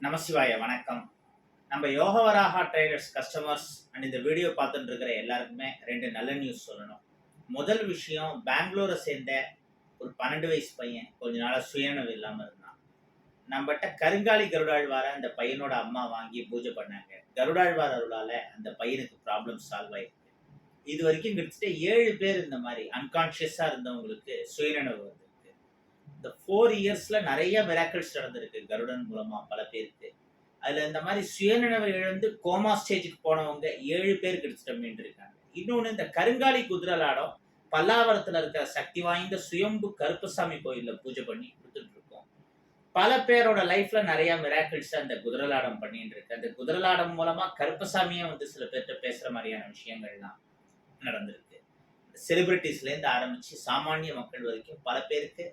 நமசிவாய வணக்கம். நம்ம யோகவராகா traders customers and இந்த வீடியோ பார்த்துட்டு இருக்கிற எல்லாருக்குமே 2 நல்ல நியூஸ் சொல்லணும். முதல் விஷயம், பெங்களூரை சேர்ந்த ஒரு 12 வயசு பையன் கொஞ்ச நாளா சுயநினைவு இல்லாமல் இருந்தான். நம்மகிட்ட கருங்காலி கருடாழ்வாரை அந்த பையனோட அம்மா வாங்கி பூஜை பண்ணாங்க. கருடாழ்வார் அருளால அந்த பையனுக்கு ப்ராப்ளம் சால்வ் ஆயிருக்கு. இது வரைக்கும் கிட்டத்தட்ட 7 பேர் இந்த மாதிரி அன்கான்ஷியஸா இருந்தவங்களுக்கு சுயநினைவு வந்திருக்கு. இந்த 4 இயர்ஸ்ல நிறைய மிராக்கிள்ஸ் நடந்திருக்கு கருடன் மூலமா பல பேருக்கு. அதுல இந்த மாதிரி சுயநினைவு இழந்து கோமா ஸ்டேஜுக்கு போனவங்க 7 பேர் கிட்டத்தட்ட மீண்டு இருக்காங்க. இன்னொன்னு, இந்த கருங்காலி குதிரலாடம் பல்லாவரத்துல இருக்கிற சக்தி வாய்ந்த சுயம்பு கருப்பசாமி கோயில்ல பூஜை பண்ணி கொடுத்துட்டு இருக்கோம். பல பேரோட லைஃப்ல நிறைய மிராக்கிள்ஸ் அந்த குதிரலாடம் பண்ணிட்டு இருக்கு. அந்த குதிரலாடம் மூலமா கருப்பசாமியே வந்து சில பேர்கிட்ட பேசுற மாதிரியான விஷயங்கள்லாம் நடந்திருக்கு. செலிபிரிட்டிஸ்ல இருந்து ஆரம்பிச்சு சாமானிய மக்கள் வரைக்கும் பல பேருக்கு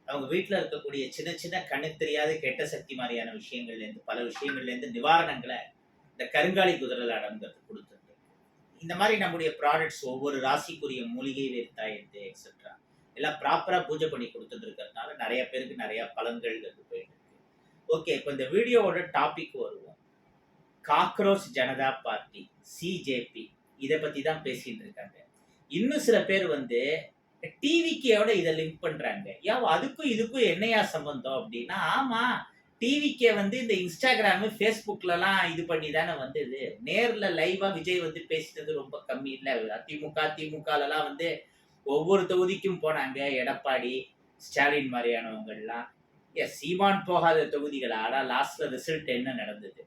அவங்க வீட்டில் இருக்கக்கூடிய சின்ன சின்ன கண்ணுக்கு தெரியாத கெட்ட சக்தி மாதிரியான விஷயங்கள்லேருந்து பல விஷயங்கள்லேருந்து நிவாரணங்களை இந்த கருங்காலி குதிரலாடம்ங்கிறது கொடுத்துருக்கு. இந்த மாதிரி நம்முடைய ப்ராடக்ட்ஸ் ஒவ்வொரு ராசிக்குரிய மூலிகை வேர்த்தாயத்து எக்ஸெட்ரா எல்லாம் ப்ராப்பராக பூஜை பண்ணி கொடுத்துட்டு இருக்கிறதுனால நிறைய பேருக்கு நிறைய பலன்கள் போயிட்டு இருக்கு. ஓகே, இப்போ இந்த வீடியோவோட டாபிக் வருவோம். காக்ரோச் ஜனதா பார்ட்டி சிஜேபி இதை பற்றி தான் பேசிட்டு இருக்காங்க. இன்னும் சில பேர் வந்து டிவிகேயோட இதை லிங்க் பண்றாங்க. அதுக்கும் இதுக்கும் என்னையா சம்பந்தம் அப்படின்னா, ஆமா, டிவிகே வந்து இந்த இன்ஸ்டாகிராமு ஃபேஸ்புக்லலாம் இது பண்ணி தானே வந்தது. நேர்ல லைவா விஜய் வந்து பேசினது ரொம்ப கம்மி இல்லை. திமுகலாம் வந்து ஒவ்வொரு தொகுதிக்கும் போனாங்க. எடப்பாடி, ஸ்டாலின் மாதிரியானவங்கள்லாம். சீமான் போகாத தொகுதிகள். ஆனால் லாஸ்ட்ல ரிசல்ட் என்ன நடந்தது?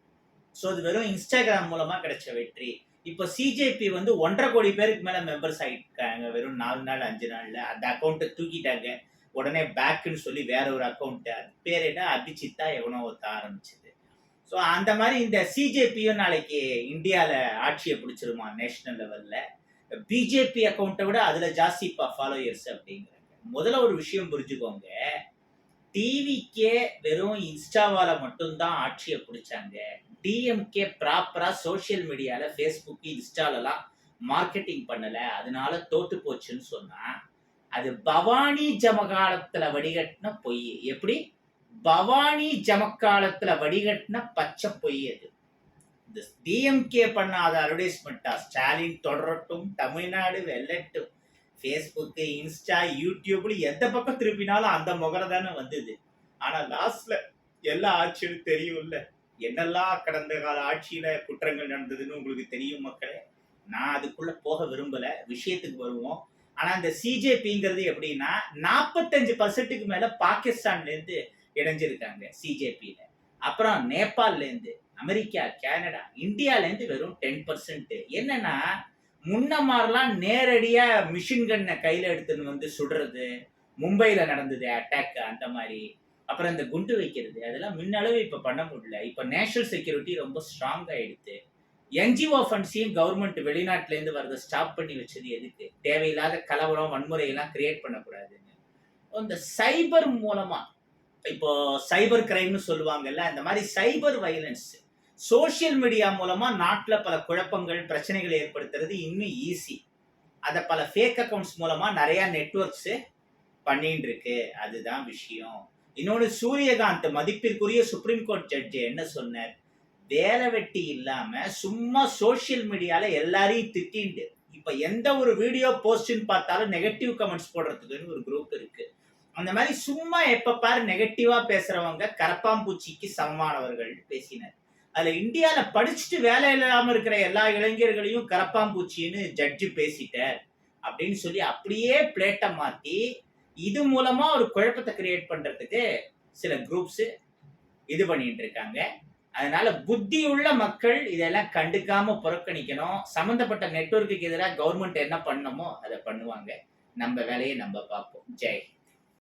ஸோ அது வெறும் இன்ஸ்டாகிராம் மூலமா கிடைச்ச வெற்றி. இப்போ சிஜேபி வந்து 1.5 கோடி பேருக்கு மேல மெம்பர்ஸ் ஆகிட்டாங்க. வெறும் 4 நாள் 5 நாள்ல அந்த அக்கௌண்ட்டை தூக்கிட்டாங்க. உடனே பேக்குன்னு சொல்லி வேற ஒரு அக்கௌண்ட், அது பேர் என்ன, அபிஜித்தா எவனோ ஒருத்த ஆரம்பிச்சது. ஸோ அந்த மாதிரி இந்த சிஜேபியும் நாளைக்கு இந்தியாவில் ஆட்சியை பிடிச்சிருமா நேஷனல் லெவல்ல. பிஜேபி அக்கௌண்ட்டை விட அதுல ஜாஸ்தி ஃபாலோயர்ஸ் அப்படிங்கிறாங்க. முதல்ல ஒரு விஷயம் புரிஞ்சுக்கோங்க, டிவிக்கே வெறும் இன்ஸ்டாவால மட்டும்தான் ஆட்சியை பிடிச்சாங்க. டிஎம்கே ப்ராப்பரா சோசியல் மீடியால ஃபேஸ்புக் இன்ஸ்டாலலாம் மார்க்கெட்டிங் பண்ணல, அதனால தோத்து போச்சுன்னு சொன்னா அது பவானி ஜமகாலத்துல வடிகட்டின பொய். எப்படி? பவானி ஜமக்காலத்துல வடிகட்டின பச்சை பொய். அது இந்த டிஎம்கே பண்ணாத அட்வர்டைஸ்மெண்டா? ஸ்டாலின் தொடரட்டும், தமிழ்நாடு வெல்லட்டும், ஃபேஸ்புக்கு, இன்ஸ்டா, யூடியூப்ல எந்த பக்கம் திருப்பினாலும் அந்த முகரை தானே வந்தது. ஆனா லாஸ்ட்ல எல்லா ஆட்சியும் தெரியும்ல, என்னெல்லாம் கடந்த கால ஆட்சியில குற்றங்கள் நடந்ததுன்னு உங்களுக்கு தெரியும் மக்களே. நான் அதுக்குள்ள போக விரும்பல, விஷயத்துக்கு வருவோம். ஆனா இந்த சிஜேபிங்கிறது எப்படின்னா 45% மேல பாகிஸ்தான்ல இருந்து இணைஞ்சிருக்காங்க சிஜேபியில. அப்புறம் நேபாள்ல இருந்து, அமெரிக்கா, கனடா, இந்தியால இருந்து வெறும் 10%. என்னன்னா, முன்ன மாதிரிலாம் நேரடியா மிஷின் கன்னை கையில எடுத்துன்னு வந்து சுடுறது, மும்பைல நடந்தது அட்டாக், அந்த மாதிரி. அப்புறம் இந்த குண்டு வைக்கிறது, அதெல்லாம் முன்னளவு இப்ப பண்ண முடியல. இப்ப நேஷனல் செக்யூரிட்டி ரொம்ப ஸ்ட்ராங் ஆயிடுத்து. என்ஜிஓ ஃபண்ட்ஸையும் கவர்மெண்ட் வெளிநாட்டுல இருந்து வரதை ஸ்டாப் பண்ணி வச்சது எதுக்கு? தேவையில்லாத கலவரம், வன்முறை எல்லாம் கிரியேட் பண்ணக்கூடாதுன்னு. இந்த சைபர் மூலமா, இப்போ சைபர் கிரைம்னு சொல்லுவாங்கல்ல, அந்த மாதிரி சைபர் வைலன்ஸ் சோசியல் மீடியா மூலமா நாட்டுல பல குழப்பங்கள், பிரச்சனைகள் ஏற்படுத்துறது இன்னும் ஈஸி. அத பல ஃபேக் அக்கௌண்ட்ஸ் மூலமா நிறைய நெட்வொர்க்ஸ் பண்ணிட்டு இருக்கு. அதுதான் விஷயம். இன்னொன்று, சூரியகாந்த் மதிப்பிற்குரிய சுப்ரீம் கோர்ட் ஜட்ஜ் என்ன சொன்னார்? வேலை வெட்டி இல்லாம சும்மா சோசியல் மீடியால எல்லாரையும் திட்டிண்டு, இப்ப எந்த ஒரு வீடியோ போஸ்ட்னு பார்த்தாலும் நெகட்டிவ் கமெண்ட்ஸ் போடுறதுக்குன்னு ஒரு குரூப் இருக்கு. அந்த மாதிரி சும்மா எப்ப பாரு நெகட்டிவா பேசுறவங்க கரப்பாம்பூச்சிக்கு சமமானவர்கள் பேசினார். அதுல இந்தியால படிச்சுட்டு வேலை இல்லாம இருக்கிற எல்லா இளைஞர்களையும் கரப்பாம்பூச்சின்னு ஜட்ஜு பேசிட்டார் அப்படின்னு சொல்லி அப்படியே பிளேட்டை மாத்தி இது மூலமா ஒரு குழப்பத்தை கிரியேட் பண்றதுக்கு சில குரூப்ஸ் இது பண்ணிட்டு இருக்காங்க. அதனால புத்தியுள்ள மக்கள் இதெல்லாம் கண்டுக்காம புறக்கணிக்கணும். சம்பந்தப்பட்ட நெட்வொர்க்குக்கு எதிராக கவர்மெண்ட் என்ன பண்ணணுமோ அதை பண்ணுவாங்க. நம்ம வேலையை நம்ம பார்ப்போம். ஜெய்.